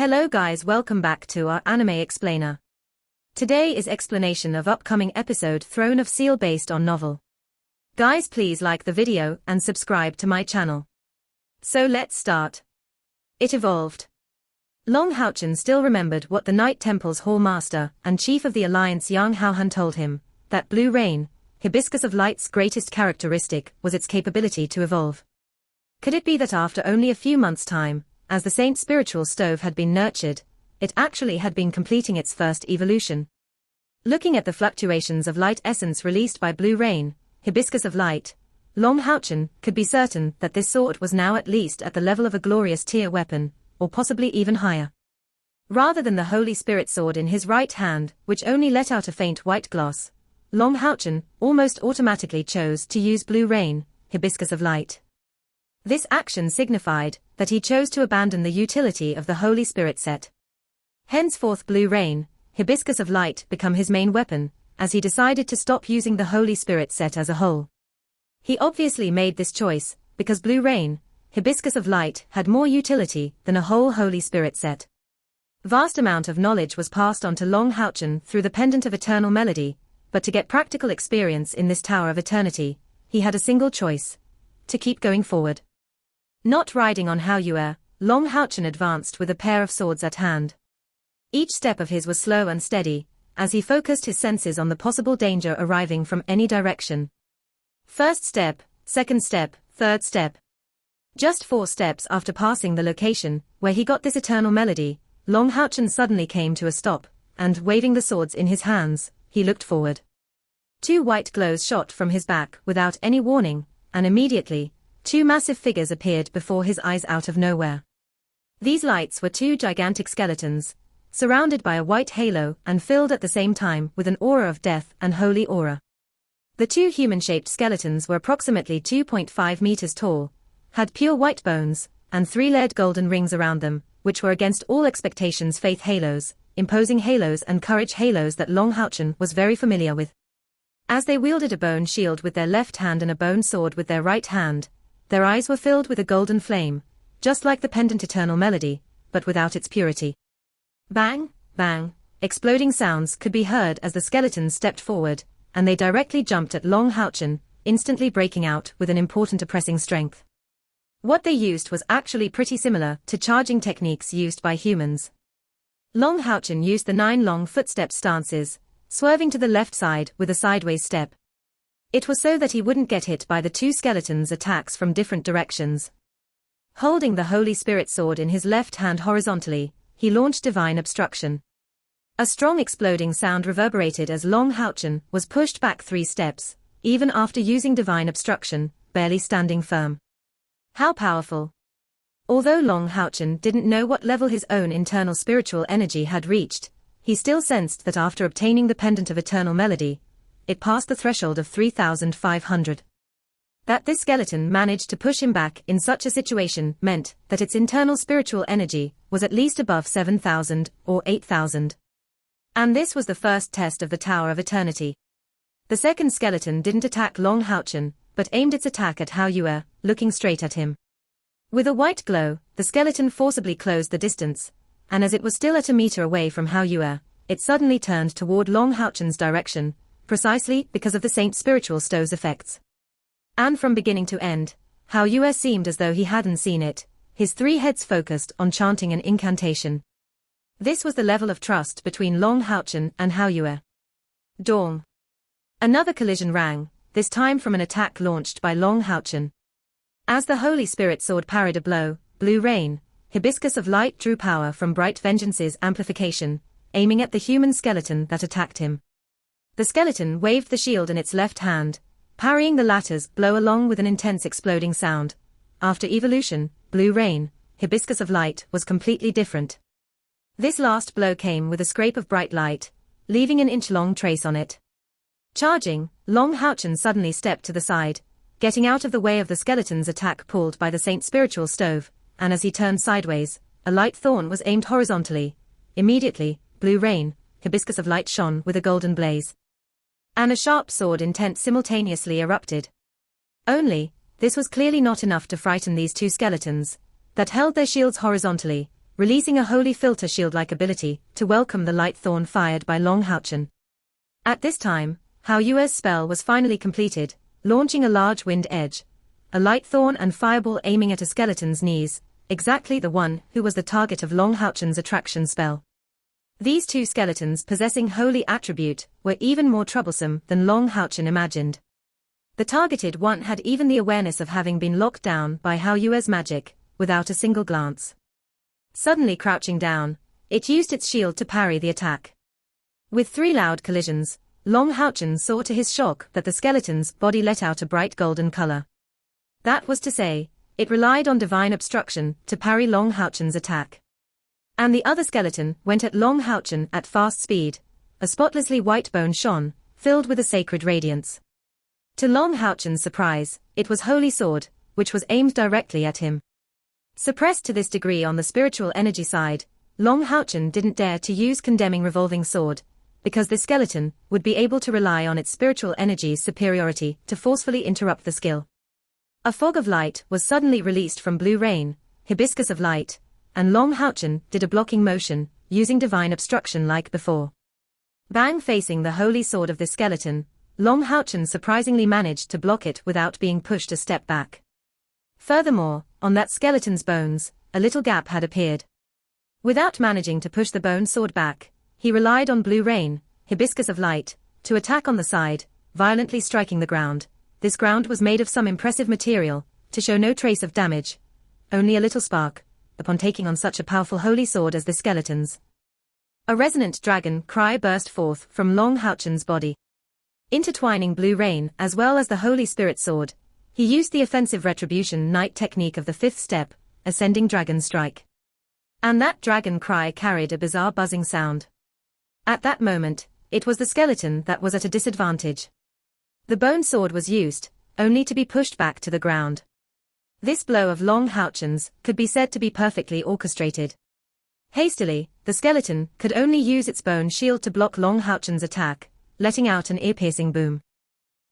Hello guys, welcome back to our anime explainer. Today is explanation of upcoming episode Throne of Seal based on novel. Guys, please like the video and subscribe to my channel. So let's start. It evolved. Long Haochen still remembered what the Night Temple's Hall Master and Chief of the Alliance Yang Haohan told him, that Blue Rain, Hibiscus of Light's greatest characteristic was its capability to evolve. Could it be that after only a few months' time, as the Saint Spiritual Stove had been nurtured, it actually had been completing its first evolution? Looking at the fluctuations of light essence released by Blue Rain, Hibiscus of Light, Long Haochen could be certain that this sword was now at least at the level of a glorious tier weapon, or possibly even higher. Rather than the Holy Spirit sword in his right hand, which only let out a faint white gloss, Long Haochen almost automatically chose to use Blue Rain, Hibiscus of Light. This action signified that he chose to abandon the utility of the Holy Spirit set. Henceforth Blue Rain, Hibiscus of Light become his main weapon, as he decided to stop using the Holy Spirit set as a whole. He obviously made this choice, because Blue Rain, Hibiscus of Light had more utility than a whole Holy Spirit set. Vast amount of knowledge was passed on to Long Haochen through the Pendant of Eternal Melody, but to get practical experience in this Tower of Eternity, he had a single choice: to keep going forward. Not riding on Haoyue, Long Haochen advanced with a pair of swords at hand. Each step of his was slow and steady, as he focused his senses on the possible danger arriving from any direction. First step, second step, third step. Just 4 steps after passing the location where he got this eternal melody, Long Haochen suddenly came to a stop, and waving the swords in his hands, he looked forward. 2 white glows shot from his back without any warning, and immediately, 2 massive figures appeared before his eyes out of nowhere. These lights were 2 gigantic skeletons, surrounded by a white halo and filled at the same time with an aura of death and holy aura. The 2 human-shaped skeletons were approximately 2.5 meters tall, had pure white bones, and 3 layered golden rings around them, which were against all expectations faith halos, imposing halos and courage halos that Long Haochen was very familiar with. As they wielded a bone shield with their left hand and a bone sword with their right hand, their eyes were filled with a golden flame, just like the Pendant Eternal Melody, but without its purity. Bang, bang, exploding sounds could be heard as the skeletons stepped forward, and they directly jumped at Long Haochen, instantly breaking out with an important oppressing strength. What they used was actually pretty similar to charging techniques used by humans. Long Haochen used the 9 long footstep stances, swerving to the left side with a sideways step. It was so that he wouldn't get hit by the 2 skeletons' attacks from different directions. Holding the Holy Spirit sword in his left hand horizontally, he launched Divine Obstruction. A strong exploding sound reverberated as Long Haochen was pushed back 3 steps, even after using Divine Obstruction, barely standing firm. How powerful! Although Long Haochen didn't know what level his own internal spiritual energy had reached, he still sensed that after obtaining the Pendant of Eternal Melody, it passed the threshold of 3,500. That this skeleton managed to push him back in such a situation meant that its internal spiritual energy was at least above 7,000 or 8,000. And this was the first test of the Tower of Eternity. The second skeleton didn't attack Long Haochen, but aimed its attack at Haoyue, looking straight at him. With a white glow, the skeleton forcibly closed the distance, and as it was still at a meter away from Haoyue, it suddenly turned toward Long Haochen's direction, precisely because of the Saint Spiritual Stove's effects. And from beginning to end, Haoyue seemed as though he hadn't seen it, his 3 heads focused on chanting an incantation. This was the level of trust between Long Haochen and Haoyue. Dong. Another collision rang, this time from an attack launched by Long Haochen. As the Holy Spirit sword parried a blow, Blue Rain, Hibiscus of Light drew power from Bright Vengeance's amplification, aiming at the human skeleton that attacked him. The skeleton waved the shield in its left hand, parrying the latter's blow along with an intense exploding sound. After evolution, Blue Rain, Hibiscus of Light was completely different. This last blow came with a scrape of bright light, leaving an inch-long trace on it. Charging, Long Haochen suddenly stepped to the side, getting out of the way of the skeleton's attack pulled by the Saint Spiritual Stove, and as he turned sideways, a light thorn was aimed horizontally. Immediately, Blue Rain, Hibiscus of Light shone with a golden blaze. And a sharp sword intent simultaneously erupted. Only, this was clearly not enough to frighten these 2 skeletons, that held their shields horizontally, releasing a holy filter shield-like ability to welcome the light thorn fired by Long Houchen. At this time, Hao Yue's spell was finally completed, launching a large wind edge, a light thorn and fireball aiming at a skeleton's knees, exactly the one who was the target of Long Houchen's attraction spell. These two skeletons possessing holy attribute were even more troublesome than Long Houchen imagined. The targeted one had even the awareness of having been locked down by Hao Yue's magic, without a single glance. Suddenly crouching down, it used its shield to parry the attack. With 3 loud collisions, Long Houchen saw to his shock that the skeleton's body let out a bright golden color. That was to say, it relied on divine obstruction to parry Long Houchen's attack. And the other skeleton went at Long Houchen at fast speed. A spotlessly white bone shone, filled with a sacred radiance. To Long Houchen's surprise, it was Holy Sword, which was aimed directly at him. Suppressed to this degree on the spiritual energy side, Long Houchen didn't dare to use condemning revolving sword, because the skeleton would be able to rely on its spiritual energy's superiority to forcefully interrupt the skill. A fog of light was suddenly released from Blue Rain, hibiscus of light, and Long Houchen did a blocking motion, using divine obstruction like before. Bang! Facing the holy sword of the skeleton, Long Houchen surprisingly managed to block it without being pushed a step back. Furthermore, on that skeleton's bones, a little gap had appeared. Without managing to push the bone sword back, he relied on Blue Rain, hibiscus of light, to attack on the side, violently striking the ground. This ground was made of some impressive material, to show no trace of damage. Only a little spark, upon taking on such a powerful holy sword as the skeleton's. A resonant dragon cry burst forth from Long Houchen's body. Intertwining Blue Rain as well as the Holy Spirit sword, he used the offensive retribution knight technique of the 5th step, ascending dragon strike. And that dragon cry carried a bizarre buzzing sound. At that moment, it was the skeleton that was at a disadvantage. The bone sword was used, only to be pushed back to the ground. This blow of Long Houchen's could be said to be perfectly orchestrated. Hastily, the skeleton could only use its bone shield to block Long Houchen's attack, letting out an ear-piercing boom.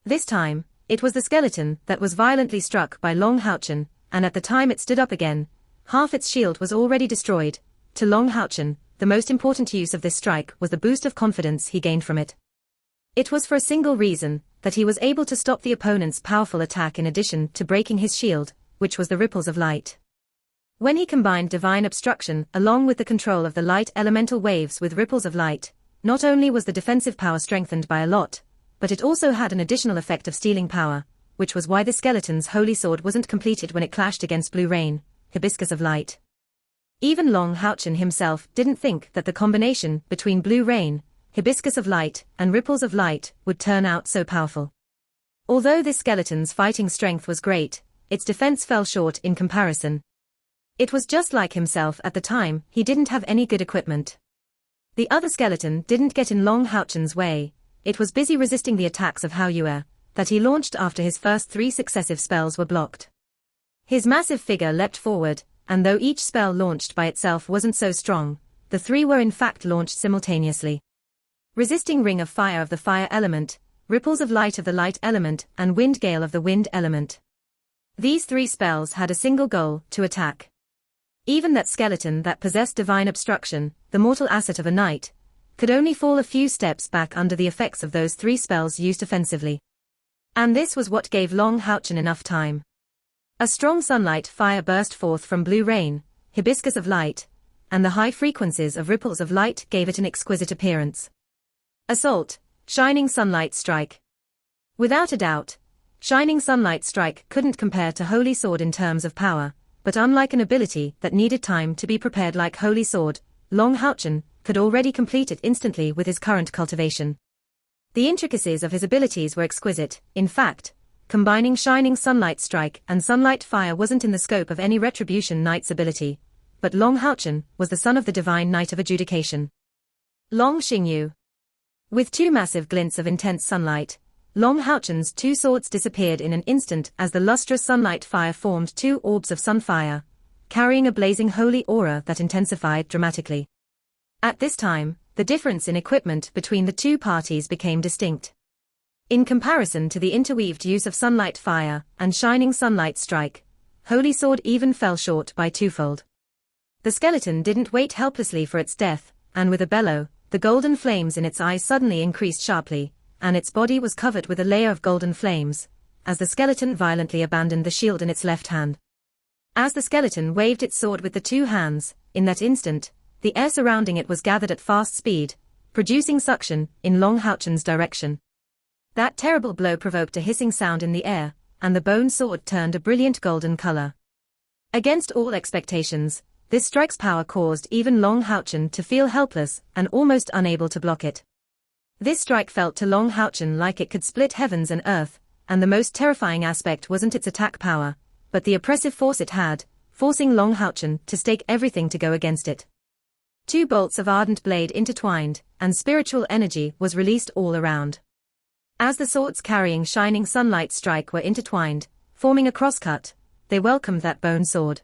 This time, it was the skeleton that was violently struck by Long Houchen, and at the time it stood up again, half its shield was already destroyed. To Long Houchen, the most important use of this strike was the boost of confidence he gained from it. It was for a single reason, that he was able to stop the opponent's powerful attack in addition to breaking his shield, which was the ripples of light. When he combined divine obstruction along with the control of the light elemental waves with ripples of light, not only was the defensive power strengthened by a lot, but it also had an additional effect of stealing power, which was why the skeleton's holy sword wasn't completed when it clashed against Blue Rain, hibiscus of light. Even Long Houchen himself didn't think that the combination between Blue Rain, hibiscus of light, and ripples of light would turn out so powerful. Although this skeleton's fighting strength was great, its defense fell short in comparison. It was just like himself at the time, he didn't have any good equipment. The other skeleton didn't get in Long Houchen's way, it was busy resisting the attacks of Hao Yue, that he launched after his first 3 successive spells were blocked. His massive figure leapt forward, and though each spell launched by itself wasn't so strong, the 3 were in fact launched simultaneously. Resisting Ring of Fire of the fire element, Ripples of Light of the light element, and Wind Gale of the wind element. These 3 spells had a single goal, to attack. Even that skeleton that possessed divine obstruction, the mortal asset of a knight, could only fall a few steps back under the effects of those 3 spells used offensively. And this was what gave Long Houchen enough time. A strong sunlight fire burst forth from Blue Rain, hibiscus of light, and the high frequencies of ripples of light gave it an exquisite appearance. Assault, Shining Sunlight Strike. Without a doubt, Shining Sunlight Strike couldn't compare to Holy Sword in terms of power, but unlike an ability that needed time to be prepared like Holy Sword, Long Houchen could already complete it instantly with his current cultivation. The intricacies of his abilities were exquisite. In fact, combining Shining Sunlight Strike and Sunlight Fire wasn't in the scope of any Retribution Knight's ability, but Long Houchen was the son of the Divine Knight of Adjudication. Long Xingyu. With 2 massive glints of intense sunlight, Long Houchen's 2 swords disappeared in an instant as the lustrous sunlight fire formed 2 orbs of sunfire, carrying a blazing holy aura that intensified dramatically. At this time, the difference in equipment between the 2 parties became distinct. In comparison to the interweaved use of Sunlight Fire and Shining Sunlight Strike, Holy Sword even fell short by 2-fold. The skeleton didn't wait helplessly for its death, and with a bellow, the golden flames in its eyes suddenly increased sharply, and its body was covered with a layer of golden flames, as the skeleton violently abandoned the shield in its left hand. As the skeleton waved its sword with the two hands, in that instant, the air surrounding it was gathered at fast speed, producing suction in Long Houchen's direction. That terrible blow provoked a hissing sound in the air, and the bone sword turned a brilliant golden color. Against all expectations, this strike's power caused even Long Houchen to feel helpless and almost unable to block it. This strike felt to Long Houchen like it could split heavens and earth, and the most terrifying aspect wasn't its attack power, but the oppressive force it had, forcing Long Houchen to stake everything to go against it. Two bolts of ardent blade intertwined, and spiritual energy was released all around. As the swords carrying shining sunlight strike were intertwined, forming a crosscut, they welcomed that bone sword.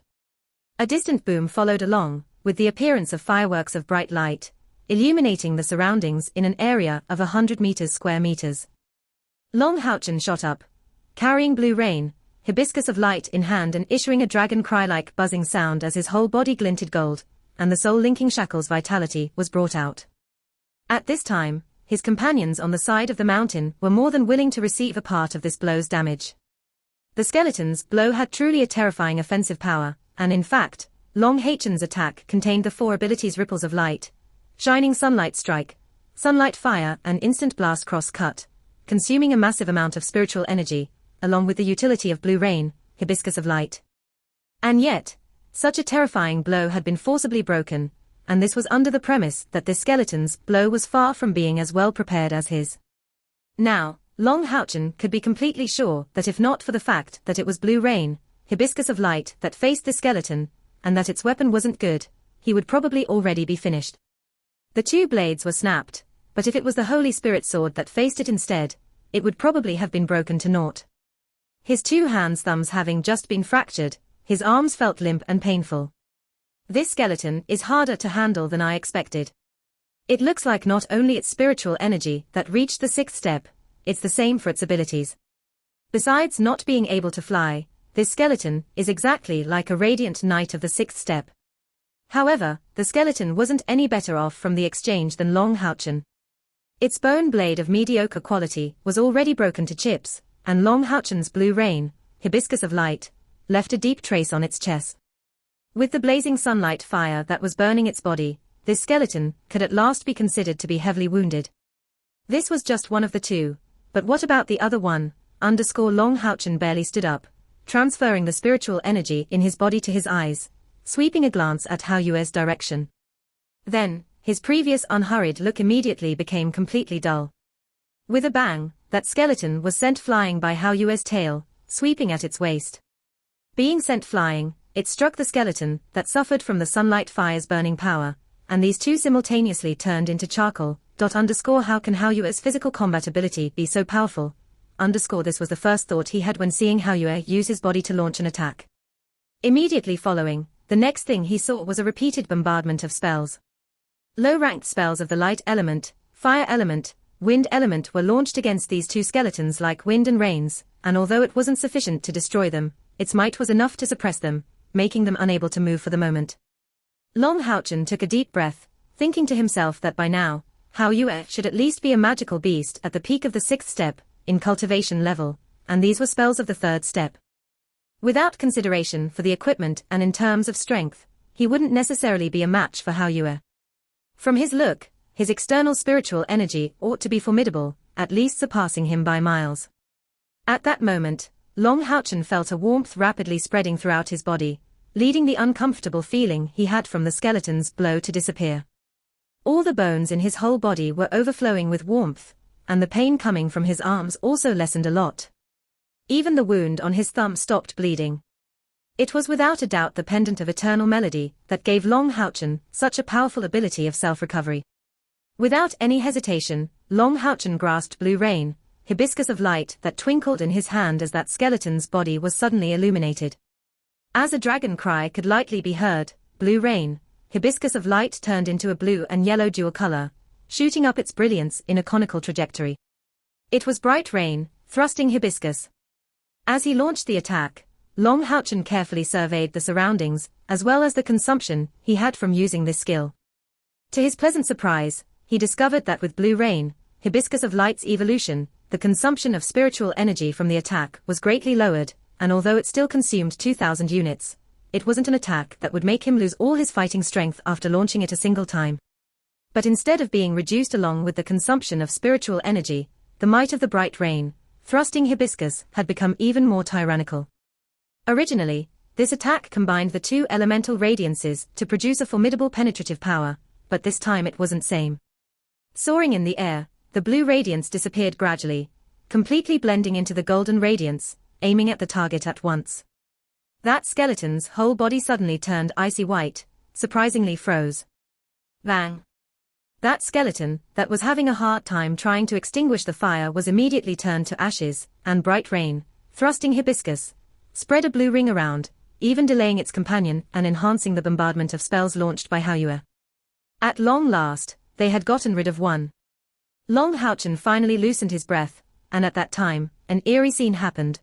A distant boom followed along, with the appearance of fireworks of bright light, illuminating the surroundings in an area of 100 square meters. Long Houchen shot up, carrying blue rain, hibiscus of light in hand and issuing a dragon cry-like buzzing sound as his whole body glinted gold, and the soul-linking shackles vitality was brought out. At this time, his companions on the side of the mountain were more than willing to receive a part of this blow's damage. The skeleton's blow had truly a terrifying offensive power, and in fact, Long Houchen's attack contained the four abilities: ripples of light, shining sunlight strike, sunlight fire and instant blast cross cut, consuming a massive amount of spiritual energy, along with the utility of blue rain, hibiscus of light. And yet, such a terrifying blow had been forcibly broken, and this was under the premise that this skeleton's blow was far from being as well prepared as his. Now, Long Houchen could be completely sure that if not for the fact that it was blue rain, hibiscus of light that faced the skeleton, and that its weapon wasn't good, he would probably already be finished. The two blades were snapped, but if it was the Holy Spirit sword that faced it instead, it would probably have been broken to naught. His two hands' thumbs having just been fractured, his arms felt limp and painful. This skeleton is harder to handle than I expected. It looks like not only its spiritual energy that reached the sixth step, it's the same for its abilities. Besides not being able to fly, this skeleton is exactly like a radiant knight of the sixth step. However, the skeleton wasn't any better off from the exchange than Long Houchen. Its bone blade of mediocre quality was already broken to chips, and Long Houchen's blue rain, hibiscus of light, left a deep trace on its chest. With the blazing sunlight fire that was burning its body, this skeleton could at last be considered to be heavily wounded. This was just one of the two, but what about the other one? Long Houchen barely stood up, transferring the spiritual energy in his body to his eyes, sweeping a glance at Hao Yue's direction. Then, his previous unhurried look immediately became completely dull. With a bang, that skeleton was sent flying by Hao Yue's tail, sweeping at its waist. Being sent flying, it struck the skeleton that suffered from the sunlight fire's burning power, and these two simultaneously turned into charcoal. How can Hao Yue's physical combat ability be so powerful? This was the first thought he had when seeing Hao Yue use his body to launch an attack. Immediately following, the next thing he saw was a repeated bombardment of spells. Low-ranked spells of the light element, fire element, wind element were launched against these two skeletons like wind and rains, and although it wasn't sufficient to destroy them, its might was enough to suppress them, making them unable to move for the moment. Long Houchen took a deep breath, thinking to himself that by now, Hao Yue should at least be a magical beast at the peak of the sixth step, in cultivation level, and these were spells of the third step. Without consideration for the equipment and in terms of strength, he wouldn't necessarily be a match for Hao Yue. From his look, his external spiritual energy ought to be formidable, at least surpassing him by miles. At that moment, Long Houchen felt a warmth rapidly spreading throughout his body, leading the uncomfortable feeling he had from the skeleton's blow to disappear. All the bones in his whole body were overflowing with warmth, and the pain coming from his arms also lessened a lot. Even the wound on his thumb stopped bleeding. It was without a doubt the pendant of eternal melody that gave Long Houchen such a powerful ability of self-recovery. Without any hesitation, Long Houchen grasped blue rain, hibiscus of light that twinkled in his hand as that skeleton's body was suddenly illuminated. As a dragon cry could lightly be heard, blue rain, hibiscus of light turned into a blue and yellow dual color, shooting up its brilliance in a conical trajectory. It was bright rain, thrusting hibiscus. As he launched the attack, Long Houchen carefully surveyed the surroundings, as well as the consumption he had from using this skill. To his pleasant surprise, he discovered that with Blue Rain, Hibiscus of Light's evolution, the consumption of spiritual energy from the attack was greatly lowered, and although it still consumed 2,000 units, it wasn't an attack that would make him lose all his fighting strength after launching it a single time. But instead of being reduced along with the consumption of spiritual energy, the might of the bright rain, thrusting Hibiscus, had become even more tyrannical. Originally, this attack combined the two elemental radiances to produce a formidable penetrative power, but this time it wasn't same. Soaring in the air, the blue radiance disappeared gradually, completely blending into the golden radiance, aiming at the target at once. That skeleton's whole body suddenly turned icy white, surprisingly froze. Bang! That skeleton, that was having a hard time trying to extinguish the fire, was immediately turned to ashes, and bright rain, thrusting Hibiscus, spread a blue ring around, even delaying its companion and enhancing the bombardment of spells launched by Haoyue. At long last, they had gotten rid of one. Long Houchen finally loosened his breath, and at that time, an eerie scene happened.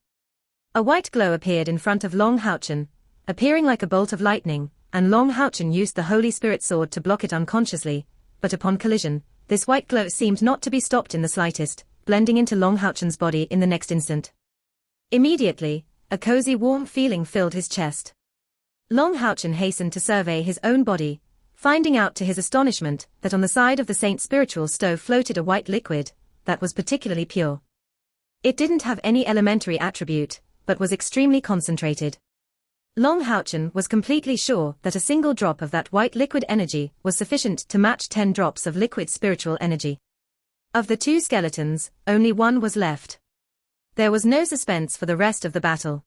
A white glow appeared in front of Long Houchen, appearing like a bolt of lightning, and Long Houchen used the Holy Spirit sword to block it unconsciously, but upon collision, this white glow seemed not to be stopped in the slightest, blending into Long Houchen's body in the next instant. Immediately, a cozy warm feeling filled his chest. Long Houchen hastened to survey his own body, finding out to his astonishment that on the side of the saint's spiritual stove floated a white liquid that was particularly pure. It didn't have any elementary attribute, but was extremely concentrated. Long Houchen was completely sure that a single drop of that white liquid energy was sufficient to match 10 drops of liquid spiritual energy. Of the two skeletons, only one was left. There was no suspense for the rest of the battle.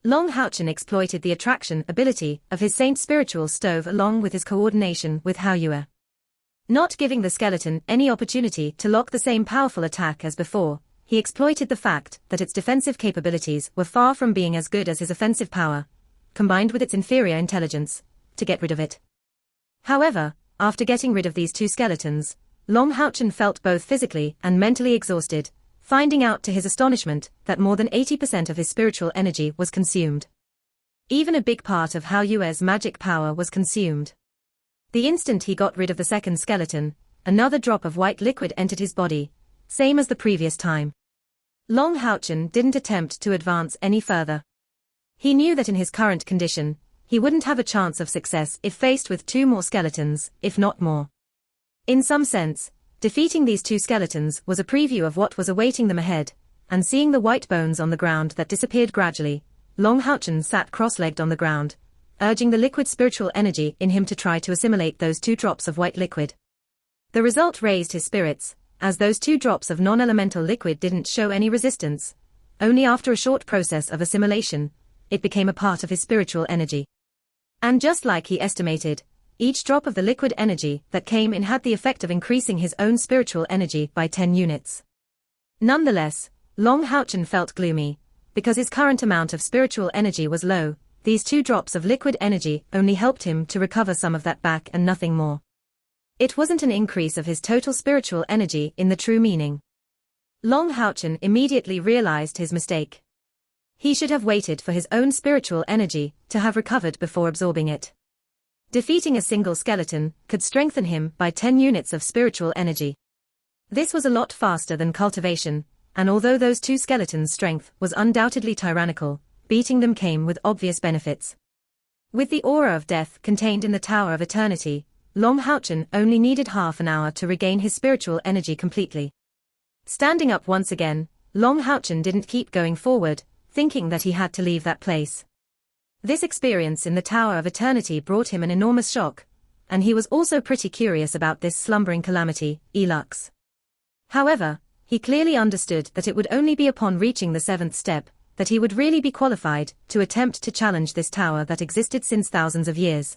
Long Houchen exploited the attraction ability of his saint spiritual stove along with his coordination with Haoyue. Not giving the skeleton any opportunity to lock the same powerful attack as before, he exploited the fact that its defensive capabilities were far from being as good as his offensive power, combined with its inferior intelligence, to get rid of it. However, after getting rid of these two skeletons, Long Houchen felt both physically and mentally exhausted, finding out to his astonishment that more than 80% of his spiritual energy was consumed. Even a big part of Haoyue's magic power was consumed. The instant he got rid of the second skeleton, another drop of white liquid entered his body, same as the previous time. Long Houchen didn't attempt to advance any further. He knew that in his current condition, he wouldn't have a chance of success if faced with two more skeletons, if not more. In some sense, defeating these two skeletons was a preview of what was awaiting them ahead, and seeing the white bones on the ground that disappeared gradually, Long Houchen sat cross-legged on the ground, urging the liquid spiritual energy in him to try to assimilate those two drops of white liquid. The result raised his spirits, as those two drops of non-elemental liquid didn't show any resistance. Only after a short process of assimilation, it became a part of his spiritual energy. And just like he estimated, each drop of the liquid energy that came in had the effect of increasing his own spiritual energy by 10 units. Nonetheless, Long Houchen felt gloomy, because his current amount of spiritual energy was low. These two drops of liquid energy only helped him to recover some of that back and nothing more. It wasn't an increase of his total spiritual energy in the true meaning. Long Houchen immediately realized his mistake. He should have waited for his own spiritual energy to have recovered before absorbing it. Defeating a single skeleton could strengthen him by 10 units of spiritual energy. This was a lot faster than cultivation, and although those two skeletons' strength was undoubtedly tyrannical, beating them came with obvious benefits. With the aura of death contained in the Tower of Eternity, Long Houchen only needed half an hour to regain his spiritual energy completely. Standing up once again, Long Houchen didn't keep going forward, thinking that he had to leave that place. This experience in the Tower of Eternity brought him an enormous shock, and he was also pretty curious about this slumbering calamity, Elux. However, he clearly understood that it would only be upon reaching the 7th step that he would really be qualified to attempt to challenge this tower that existed since thousands of years.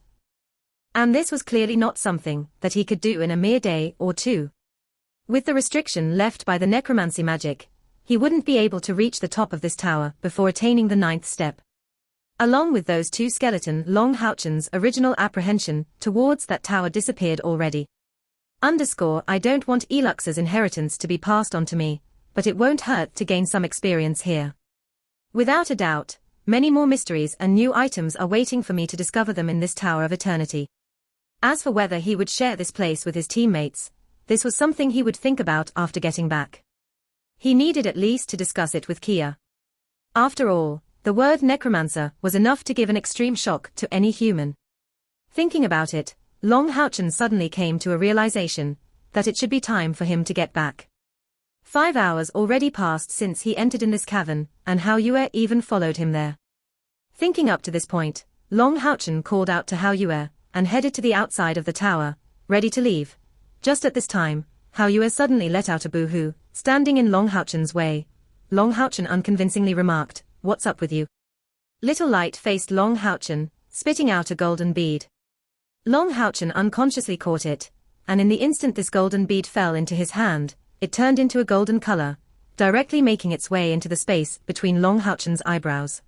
And this was clearly not something that he could do in a mere day or two. With the restriction left by the necromancy magic, he wouldn't be able to reach the top of this tower before attaining the 9th step. Along with those two skeleton, Long Houchen's original apprehension towards that tower disappeared already. I don't want Elux's inheritance to be passed on to me, but it won't hurt to gain some experience here. Without a doubt, Many more mysteries and new items are waiting for me to discover them in this Tower of Eternity. As for whether he would share this place with his teammates, this was something he would think about after getting back. He needed at least to discuss it with Kia. After all, the word necromancer was enough to give an extreme shock to any human. Thinking about it, Long Houchen suddenly came to a realization that it should be time for him to get back. 5 hours already passed since he entered in this cavern, and Hao Yue even followed him there. Thinking up to this point, Long Houchen called out to Hao Yue and headed to the outside of the tower, ready to leave. Just at this time, Hao Yue suddenly let out a boo-hoo, standing in Long Houchen's way. Long Houchen unconvincingly remarked, "What's up with you?" Little Light faced Long Houchen, spitting out a golden bead. Long Houchen unconsciously caught it, and in the instant this golden bead fell into his hand, it turned into a golden color, directly making its way into the space between Long Houchen's eyebrows.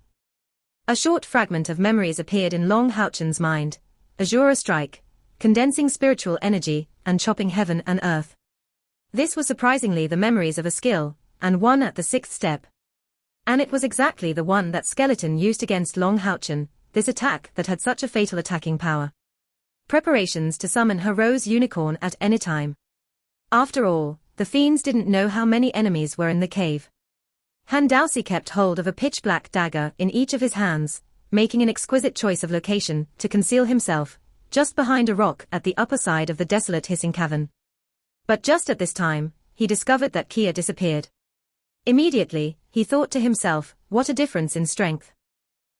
A short fragment of memories appeared in Long Houchen's mind, Azura Strike, condensing spiritual energy, and chopping heaven and earth. This was surprisingly the memories of a skill, and one at the 6th step. And it was exactly the one that Skeleton used against Long Houchen, this attack that had such a fatal attacking power. Preparations to summon her Rose Unicorn at any time. After all, the fiends didn't know how many enemies were in the cave. Handausi kept hold of a pitch-black dagger in each of his hands, making an exquisite choice of location to conceal himself, just behind a rock at the upper side of the desolate hissing cavern. But just at this time, he discovered that Kia disappeared. Immediately, he thought to himself, what a difference in strength.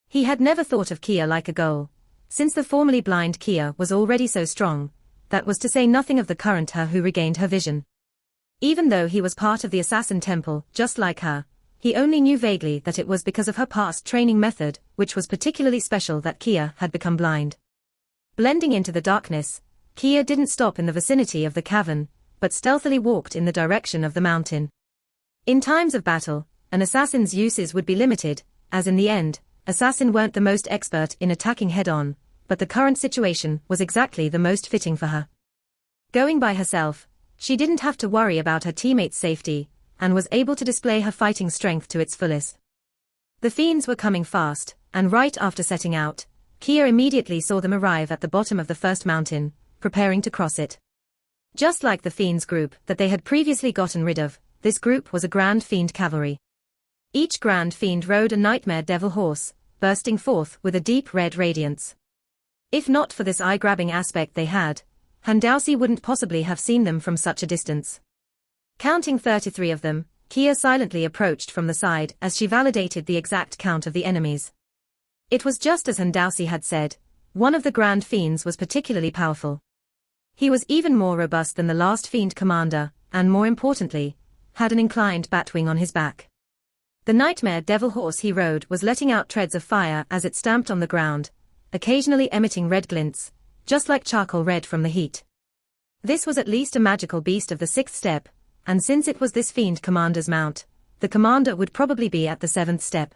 He had never thought of Kia like a goal, since the formerly blind Kia was already so strong, that was to say nothing of the current her who regained her vision. Even though he was part of the Assassin Temple, just like her, he only knew vaguely that it was because of her past training method, which was particularly special, that Kia had become blind. Blending into the darkness, Kia didn't stop in the vicinity of the cavern, but stealthily walked in the direction of the mountain. In times of battle, an assassin's uses would be limited, as in the end, assassin weren't the most expert in attacking head-on, but the current situation was exactly the most fitting for her. Going by herself, she didn't have to worry about her teammates' safety, and was able to display her fighting strength to its fullest. The fiends were coming fast, and right after setting out, Kia immediately saw them arrive at the bottom of the first mountain, preparing to cross it. Just like the fiends group that they had previously gotten rid of, this group was a Grand Fiend cavalry. Each Grand Fiend rode a nightmare devil horse, bursting forth with a deep red radiance. If not for this eye-grabbing aspect they had, Handausi wouldn't possibly have seen them from such a distance. Counting 33 of them, Kia silently approached from the side as she validated the exact count of the enemies. It was just as Handausi had said, one of the Grand Fiends was particularly powerful. He was even more robust than the last Fiend commander, and more importantly, had an inclined batwing on his back. The nightmare devil horse he rode was letting out treads of fire as it stamped on the ground, occasionally emitting red glints, just like charcoal red from the heat. This was at least a magical beast of the 6th step, and since it was this Fiend commander's mount, the commander would probably be at the 7th step.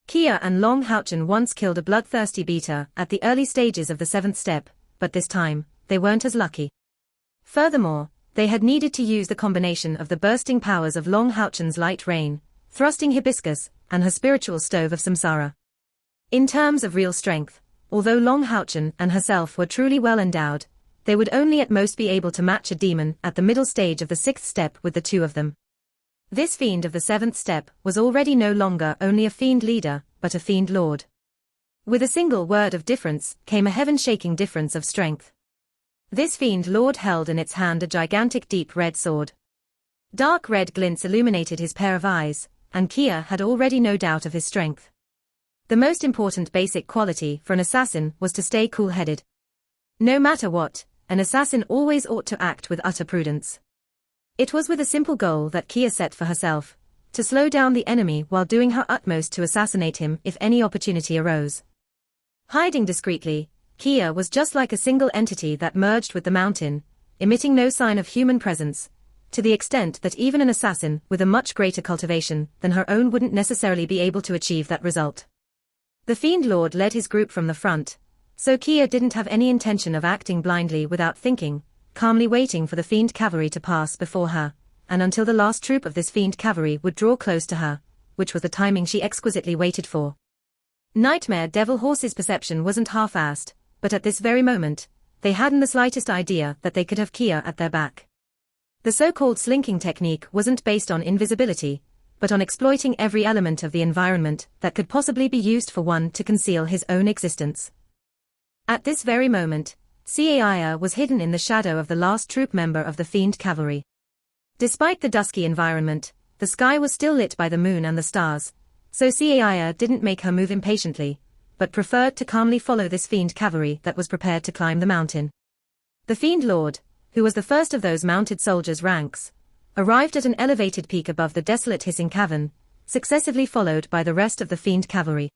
Kia and Long Houchen once killed a bloodthirsty beater at the early stages of the 7th step, but this time, they weren't as lucky. Furthermore, they had needed to use the combination of the bursting powers of Long Houchen's light rain, thrusting hibiscus, and her spiritual stove of samsara. In terms of real strength, although Long Houchen and herself were truly well endowed, they would only at most be able to match a demon at the middle stage of the 6th step with the two of them. This Fiend of the 7th step was already no longer only a Fiend leader, but a Fiend lord. With a single word of difference came a heaven-shaking difference of strength. This Fiend lord held in its hand a gigantic deep red sword. Dark red glints illuminated his pair of eyes, and Kia had already no doubt of his strength. The most important basic quality for an assassin was to stay cool-headed. No matter what, an assassin always ought to act with utter prudence. It was with a simple goal that Kia set for herself, to slow down the enemy while doing her utmost to assassinate him if any opportunity arose. Hiding discreetly, Kia was just like a single entity that merged with the mountain, emitting no sign of human presence, to the extent that even an assassin with a much greater cultivation than her own wouldn't necessarily be able to achieve that result. The Fiend Lord led his group from the front, so Kia didn't have any intention of acting blindly without thinking, calmly waiting for the Fiend cavalry to pass before her, and until the last troop of this Fiend cavalry would draw close to her, which was the timing she exquisitely waited for. Nightmare Devil Horse's perception wasn't half-assed, but at this very moment, they hadn't the slightest idea that they could have Kia at their back. The so-called slinking technique wasn't based on invisibility, but on exploiting every element of the environment that could possibly be used for one to conceal his own existence. At this very moment, Caia was hidden in the shadow of the last troop member of the Fiend Cavalry. Despite the dusky environment, the sky was still lit by the moon and the stars, so Caia didn't make her move impatiently, but preferred to calmly follow this Fiend Cavalry that was prepared to climb the mountain. The Fiend Lord, who was the first of those mounted soldiers' ranks, arrived at an elevated peak above the desolate hissing cavern, successively followed by the rest of the Fiend Cavalry.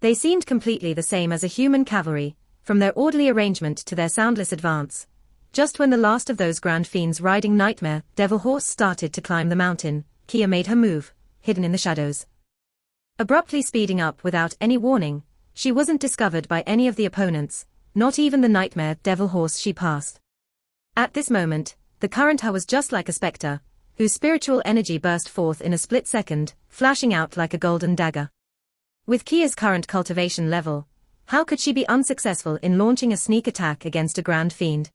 They seemed completely the same as a human cavalry, from their orderly arrangement to their soundless advance. Just when the last of those grand fiends riding Nightmare Devil Horse started to climb the mountain, Kia made her move, hidden in the shadows. Abruptly speeding up without any warning, she wasn't discovered by any of the opponents, not even the Nightmare Devil Horse she passed. At this moment, the current was just like a spectre, whose spiritual energy burst forth in a split second, flashing out like a golden dagger. With Kia's current cultivation level, how could she be unsuccessful in launching a sneak attack against a Grand Fiend?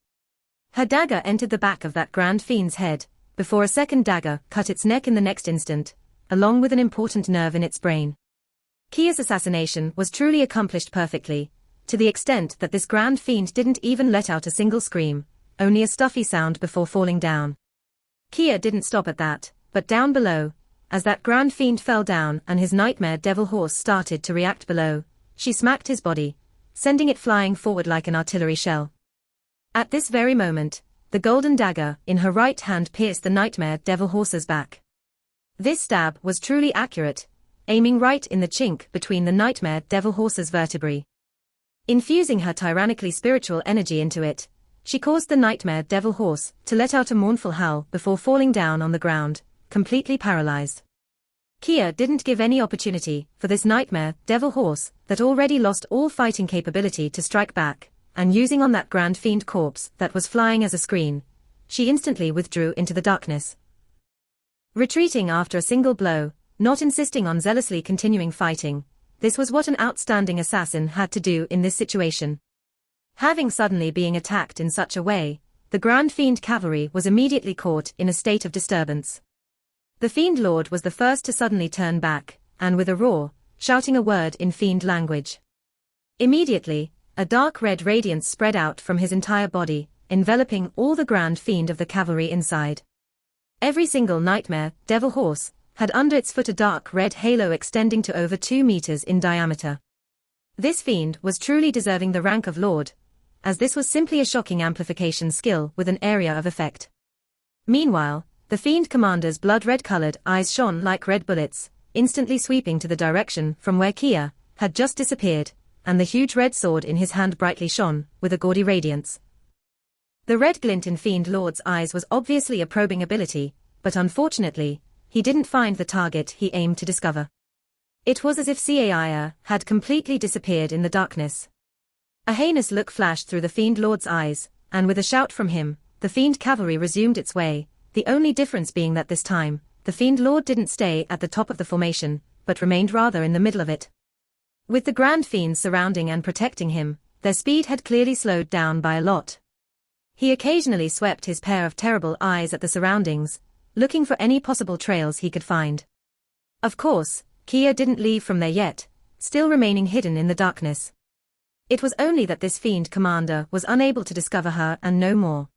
Her dagger entered the back of that Grand Fiend's head, before a second dagger cut its neck in the next instant, along with an important nerve in its brain. Kia's assassination was truly accomplished perfectly, to the extent that this Grand Fiend didn't even let out a single scream, only a stuffy sound before falling down. Kia didn't stop at that, but down below, as that Grand Fiend fell down and his Nightmare Devil Horse started to react below, she smacked his body, sending it flying forward like an artillery shell. At this very moment, the golden dagger in her right hand pierced the Nightmare Devil Horse's back. This stab was truly accurate, aiming right in the chink between the Nightmare Devil Horse's vertebrae. Infusing her tyrannically spiritual energy into it, she caused the Nightmare Devil Horse to let out a mournful howl before falling down on the ground, completely paralyzed. Kia didn't give any opportunity for this Nightmare Devil Horse that already lost all fighting capability to strike back, and using on that Grand Fiend corpse that was flying as a screen, she instantly withdrew into the darkness. Retreating after a single blow, not insisting on zealously continuing fighting, this was what an outstanding assassin had to do in this situation. Having suddenly being attacked in such a way, the Grand Fiend Cavalry was immediately caught in a state of disturbance. The Fiend Lord was the first to suddenly turn back, and with a roar, shouting a word in Fiend language. Immediately, a dark red radiance spread out from his entire body, enveloping all the Grand Fiend of the cavalry inside. Every single Nightmare Devil Horse had under its foot a dark red halo extending to over 2 meters in diameter. This fiend was truly deserving the rank of Lord, as this was simply a shocking amplification skill with an area of effect. Meanwhile, the Fiend Commander's blood-red-colored eyes shone like red bullets, instantly sweeping to the direction from where Kia had just disappeared, and the huge red sword in his hand brightly shone, with a gaudy radiance. The red glint in Fiend Lord's eyes was obviously a probing ability, but unfortunately, he didn't find the target he aimed to discover. It was as if Caia had completely disappeared in the darkness. A heinous look flashed through the Fiend Lord's eyes, and with a shout from him, the Fiend Cavalry resumed its way, the only difference being that this time, the Fiend Lord didn't stay at the top of the formation, but remained rather in the middle of it. With the Grand Fiends surrounding and protecting him, their speed had clearly slowed down by a lot. He occasionally swept his pair of terrible eyes at the surroundings, looking for any possible trails he could find. Of course, Kia didn't leave from there yet, still remaining hidden in the darkness. It was only that this Fiend Commander was unable to discover her and no more.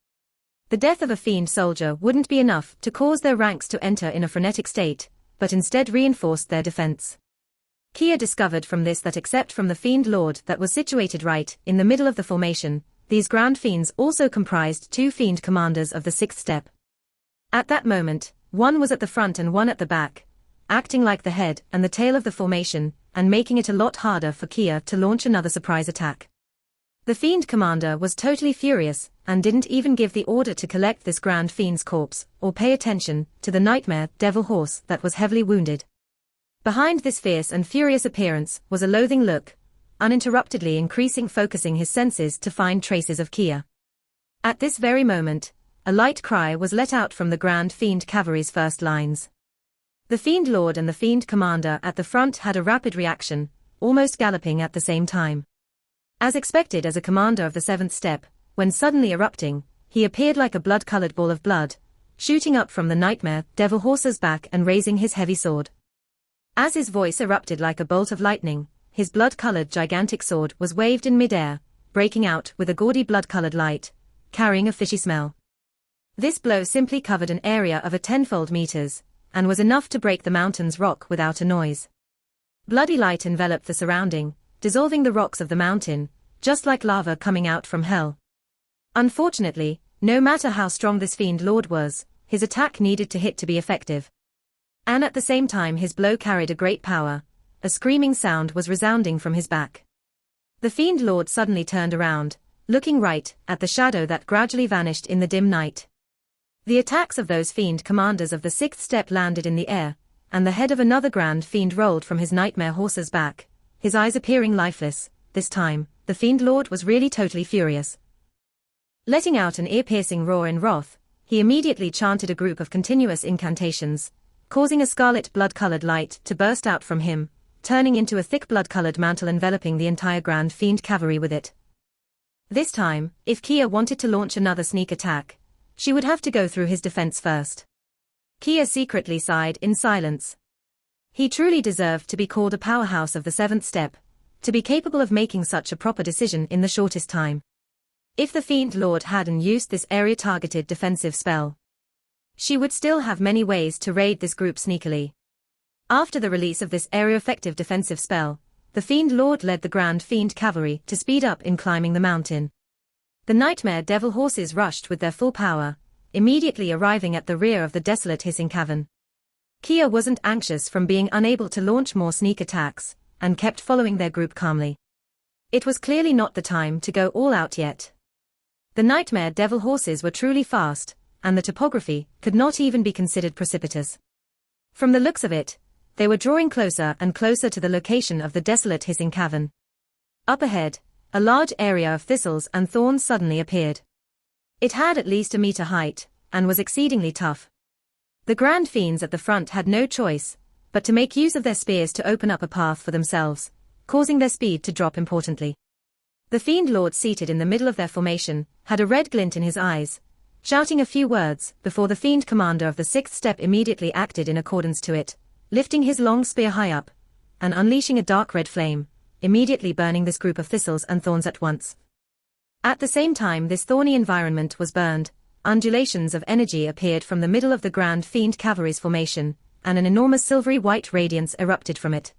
The death of a Fiend soldier wouldn't be enough to cause their ranks to enter in a frenetic state, but instead reinforced their defense. Kia discovered from this that except from the Fiend Lord that was situated right in the middle of the formation, these Grand Fiends also comprised 2 Fiend Commanders of the 6th step. At that moment, one was at the front and one at the back, acting like the head and the tail of the formation, and making it a lot harder for Kia to launch another surprise attack. The Fiend Commander was totally furious, and didn't even give the order to collect this Grand Fiend's corpse, or pay attention to the Nightmare Devil Horse that was heavily wounded. Behind this fierce and furious appearance was a loathing look, uninterruptedly focusing his senses to find traces of Kia. At this very moment, a light cry was let out from the Grand Fiend Cavalry's first lines. The Fiend Lord and the Fiend Commander at the front had a rapid reaction, almost galloping at the same time. As expected as a commander of the seventh step, when suddenly erupting, he appeared like a blood-colored ball of blood, shooting up from the nightmare devil horse's back and raising his heavy sword. As his voice erupted like a bolt of lightning, his blood-colored gigantic sword was waved in midair, breaking out with a gaudy blood-colored light, carrying a fishy smell. This blow simply covered an area of a tenfold meters, and was enough to break the mountain's rock without a noise. Bloody light enveloped the surrounding, dissolving the rocks of the mountain, just like lava coming out from hell. Unfortunately, no matter how strong this fiend lord was, his attack needed to hit to be effective. And at the same time his blow carried a great power. A screaming sound was resounding from his back. The fiend lord suddenly turned around, looking right at the shadow that gradually vanished in the dim night. The attacks of those fiend commanders of the sixth step landed in the air, and the head of another grand fiend rolled from his nightmare horse's back, his eyes appearing lifeless. This time, the fiend lord was really totally furious. Letting out an ear-piercing roar in wrath, he immediately chanted a group of continuous incantations, causing a scarlet blood-colored light to burst out from him, turning into a thick blood-colored mantle enveloping the entire grand fiend cavalry with it. This time, if Kia wanted to launch another sneak attack, she would have to go through his defense first. Kia secretly sighed in silence. He truly deserved to be called a powerhouse of the seventh step, to be capable of making such a proper decision in the shortest time. If the Fiend Lord hadn't used this area-targeted defensive spell, she would still have many ways to raid this group sneakily. After the release of this area-effective defensive spell, the Fiend Lord led the Grand Fiend Cavalry to speed up in climbing the mountain. The Nightmare Devil horses rushed with their full power, immediately arriving at the rear of the desolate hissing cavern. Kia wasn't anxious from being unable to launch more sneak attacks, and kept following their group calmly. It was clearly not the time to go all out yet. The Nightmare Devil horses were truly fast, and the topography could not even be considered precipitous. From the looks of it, they were drawing closer and closer to the location of the desolate hissing cavern. Up ahead, a large area of thistles and thorns suddenly appeared. It had at least a meter height, and was exceedingly tough. The Grand Fiends at the front had no choice but to make use of their spears to open up a path for themselves, causing their speed to drop importantly. The Fiend Lord seated in the middle of their formation had a red glint in his eyes, shouting a few words before the Fiend Commander of the sixth step immediately acted in accordance to it, lifting his long spear high up, and unleashing a dark red flame, immediately burning this group of thistles and thorns at once. At the same time this thorny environment was burned, undulations of energy appeared from the middle of the Grand Fiend Cavalry's formation, and an enormous silvery white radiance erupted from it.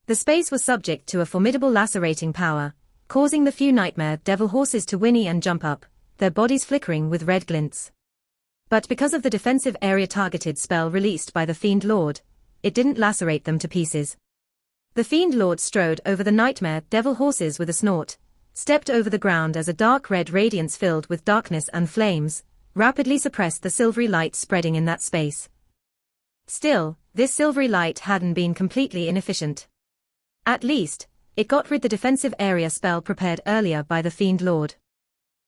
The space was subject to a formidable lacerating power, causing the few Nightmare Devil horses to whinny and jump up, their bodies flickering with red glints. But because of the defensive area-targeted spell released by the Fiend Lord, it didn't lacerate them to pieces. The Fiend Lord strode over the Nightmare Devil horses with a snort, stepped over the ground as a dark red radiance filled with darkness and flames, rapidly suppressed the silvery light spreading in that space. Still, this silvery light hadn't been completely inefficient. At least, it got rid the defensive area spell prepared earlier by the Fiend Lord.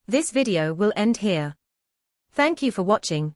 This video will end here. Thank you for watching.